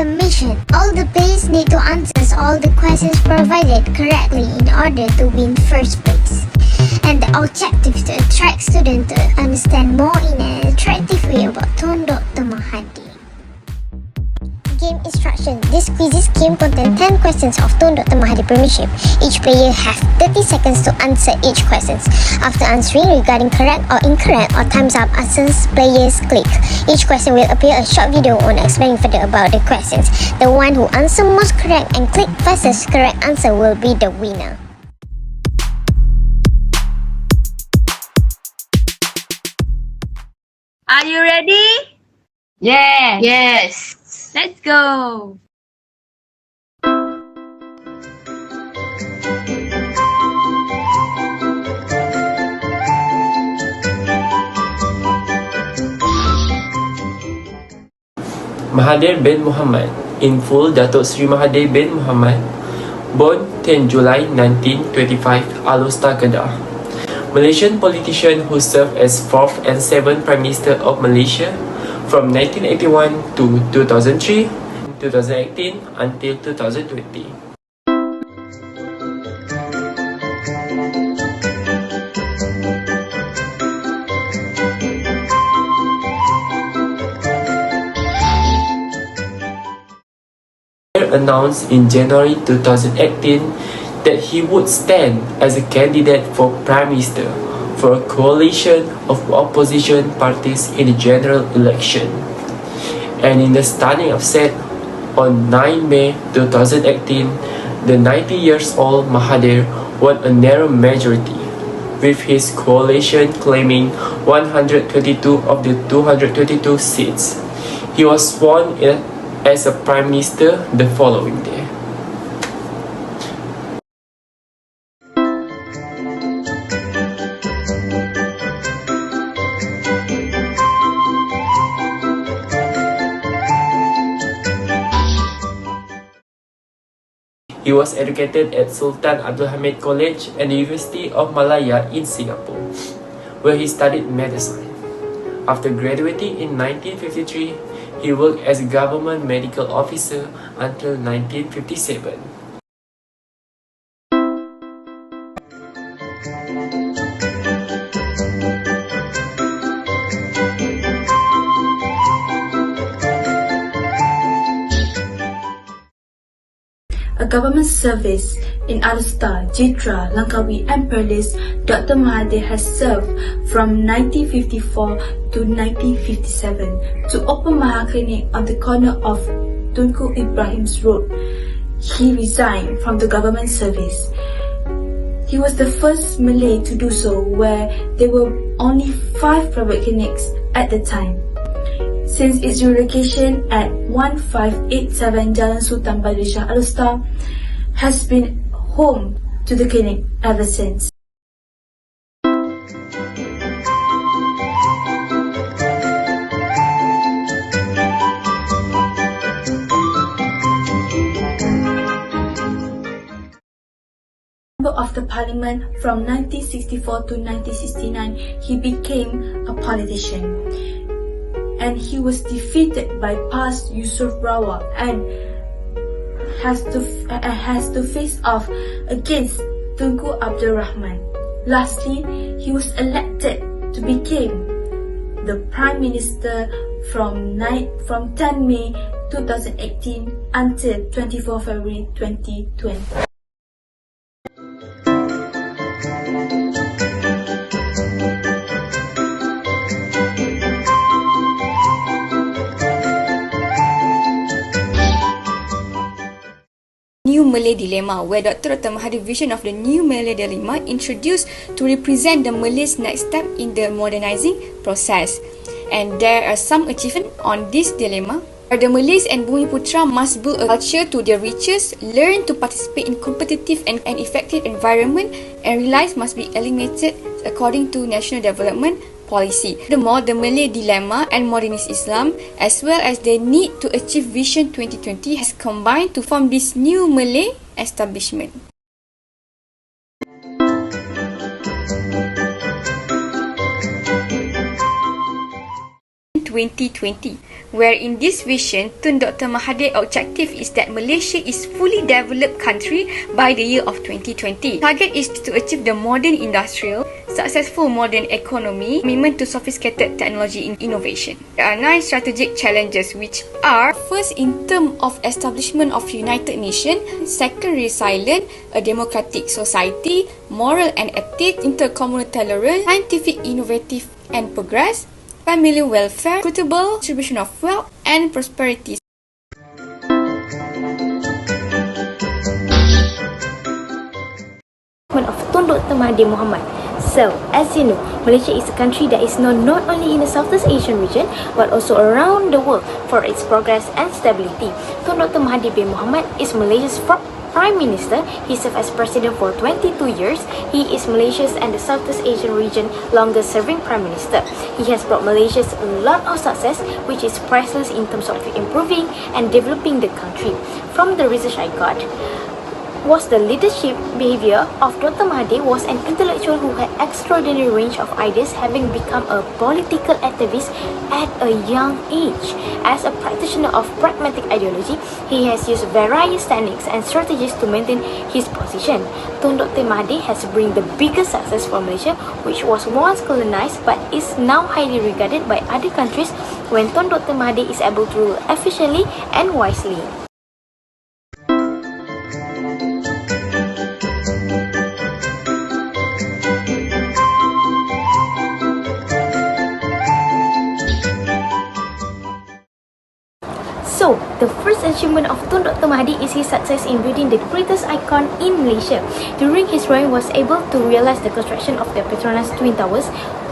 the mission. All the players need to answer all the questions provided correctly in order to win first place. And the objective is to attract students to understand more in an attractive way about Tun Dr. Mahathir. Game instruction. This quizzes game contain 10 questions of Tun Dr. Mahathir Premership. Each player has 30 seconds to answer each question. After answering regarding correct or incorrect or time's up, answers players click. Each question will appear a short video on explaining further about the questions. The one who answer most correct and click fastest correct answer will be the winner. Are you ready? Yes. Yes. Let's go. Mahathir bin Mohamad, in full Datuk Sri Mahathir bin Mohamad, born 10 July 1925, Alor, Kedah. Malaysian politician who served as 4th and 7th Prime Minister of Malaysia from 1981 to 2003, 2018 until 2020. Announced in January 2018 that he would stand as a candidate for Prime Minister for a coalition of opposition parties in the general election. And in the stunning upset on 9 May 2018, the 90 years old Mahathir won a narrow majority, with his coalition claiming 122 of the 222 seats. He was sworn in as a Prime Minister the following day. He was educated at Sultan Abdul Hamid College and the University of Malaya in Singapore, where he studied medicine. After graduating in 1953, he worked as a government medical officer until 1957. A government service in Alor, Jitra, Langkawi and Perlis, Dr. Mahathir has served from 1954 to 1957 to open Maha Clinic on the corner of Tunku Ibrahim's Road. He resigned from the government service. He was the first Malay to do so, where there were only 5 private clinics at the time. Since its relocation at 1587 Jalan Sultan Badri Shah Alor has been home to the clinic ever since. Member of the Parliament from 1964 to 1969, he became a politician. And he was defeated by past Yusuf Rawa and has to face off against Tunku Abdul Rahman. Lastly, he was elected to become the Prime Minister from 10 May 2018 until 24 February 2020. New Malay Dilemma, where Dr. Mahathir's vision of the New Malay Dilemma introduced to represent the Malays' next step in the modernizing process. And there are some achievements on this dilemma. The Malays and Bumiputra must build a culture to their riches, learn to participate in competitive and effective environment, and reliance must be eliminated according to national development policy. Furthermore, the Malay Dilemma and Modernist Islam, as well as the need to achieve Vision 2020, has combined to form this new Malay establishment. In 2020, where in this vision, Tun Dr. Mahathir's objective is that Malaysia is fully developed country by the year of 2020. Target is to achieve the modern industrial, successful modern economy, commitment to sophisticated technology and innovation. There are 9 strategic challenges which are: first, in terms of establishment of United Nations; second, resilient, a democratic society; moral and ethics; intercommunal tolerance; scientific, innovative and progress; family welfare; equitable distribution of wealth and prosperity. Of Tun Dr. Mahathir Mohamad. So, as you know, Malaysia is a country that is known not only in the Southeast Asian region but also around the world for its progress and stability. Tun Dr. Mahathir bin Mohamad is Malaysia's Prime Minister. He served as President for 22 years. He is Malaysia's and the Southeast Asian region longest serving Prime Minister. He has brought Malaysia a lot of success, which is priceless in terms of improving and developing the country. From the research I got, was the leadership behavior of Dr. Mahathir was an intellectual who had extraordinary range of ideas, having become a political activist at a young age. As a practitioner of pragmatic ideology, he has used various techniques and strategies to maintain his position. Tun Dr. Mahathir has bring the biggest success for Malaysia, which was once colonized but is now highly regarded by other countries when Tun Dr. Mahathir is able to rule efficiently and wisely. So, the first achievement of Tun Dr. Mahathir is his success in building the greatest icon in Malaysia. During his reign, was able to realize the construction of the Petronas Twin Towers,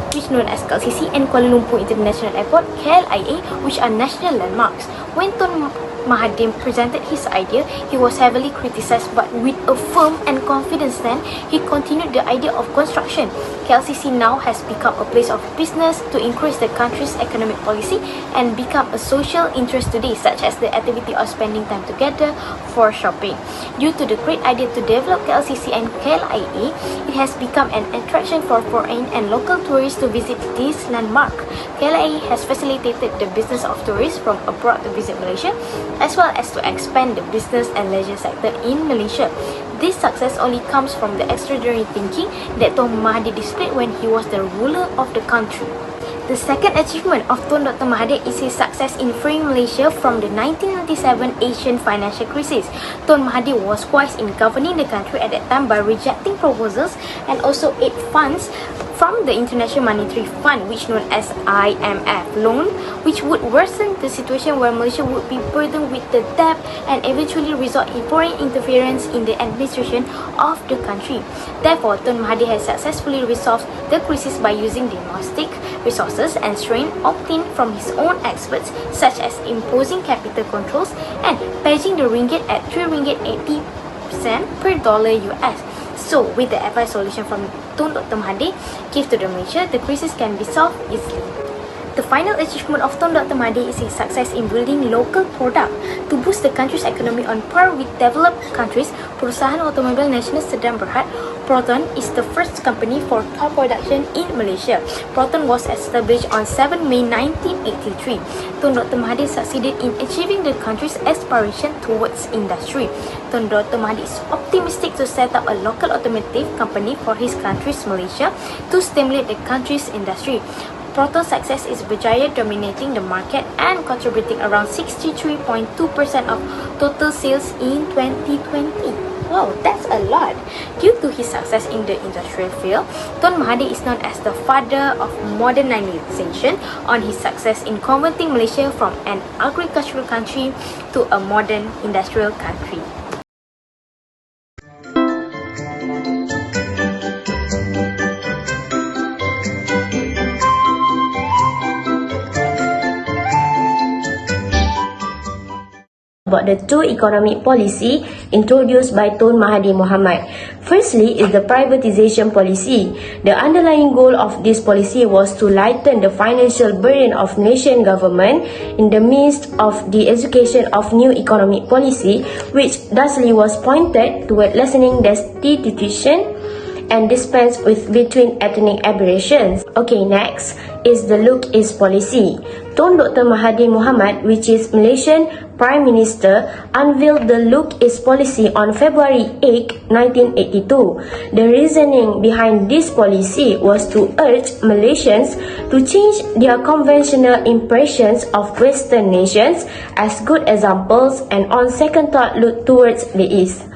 which known as KLCC, and Kuala Lumpur International Airport, KLIA, which are national landmarks. When Tun Mahathir presented his idea, he was heavily criticized, but with a firm and confident stand, he continued the idea of construction. KLCC now has become a place of business to increase the country's economic policy and become a social interest today, such as the activity of spending time together for shopping. Due to the great idea to develop KLCC and KLIA, it has become an attraction for foreign and local tourists to visit this landmark. KLIA has facilitated the business of tourists from abroad to visit Malaysia, as well as to expand the business and leisure sector in Malaysia. This success only comes from the extraordinary thinking that Tun Mahathir displayed when he was the ruler of the country. The second achievement of Tun Dr. Mahathir is his success in freeing Malaysia from the 1997 Asian financial crisis. Tun Mahathir was wise in governing the country at that time by rejecting proposals and also aid funds from the International Monetary Fund, which known as IMF loan, which would worsen the situation where Malaysia would be burdened with the debt and eventually result in foreign interference in the administration of the country. Therefore, Tun Mahathir has successfully resolved the crisis by using domestic resources and strength obtained from his own experts, such as imposing capital controls and pegging the ringgit at 3 ringgit 80 cent per dollar US. So, with the advice solution from Tun Dr. Mahathir give to the Malaysia, the crisis can be solved easily. The final achievement of Tun Dr. Mahathir is his success in building local product. To boost the country's economy on par with developed countries, Perusahaan Automobil Nasional Sdn Bhd, Proton, is the first company for car production in Malaysia. Proton was established on 7 May 1983. Tun Dr. Mahathir succeeded in achieving the country's aspiration towards industry. Tun Dr. Mahathir is optimistic to set up a local automotive company for his country's Malaysia to stimulate the country's industry. Proton's success is Berjaya dominating the market and contributing around 63.2% of total sales in 2020. Wow, that's a lot. Due to his success in the industrial field, Tun Mahathir is known as the father of modernization on his success in converting Malaysia from an agricultural country to a modern industrial country. About the two economic policy introduced by Tun Mahathir Mohamad. Firstly is the privatization policy. The underlying goal of this policy was to lighten the financial burden of Malaysian government in the midst of the execution of new economic policy, which thusly was pointed toward lessening destitution and dispense with between ethnic aberrations. Okay, next is the Look Is policy. Tun Dr. Mahathir Mohamad, which is Malaysian Prime Minister, unveiled the Look Is policy on February 8, 1982. The reasoning behind this policy was to urge Malaysians to change their conventional impressions of Western nations as good examples and on second thought look towards the East.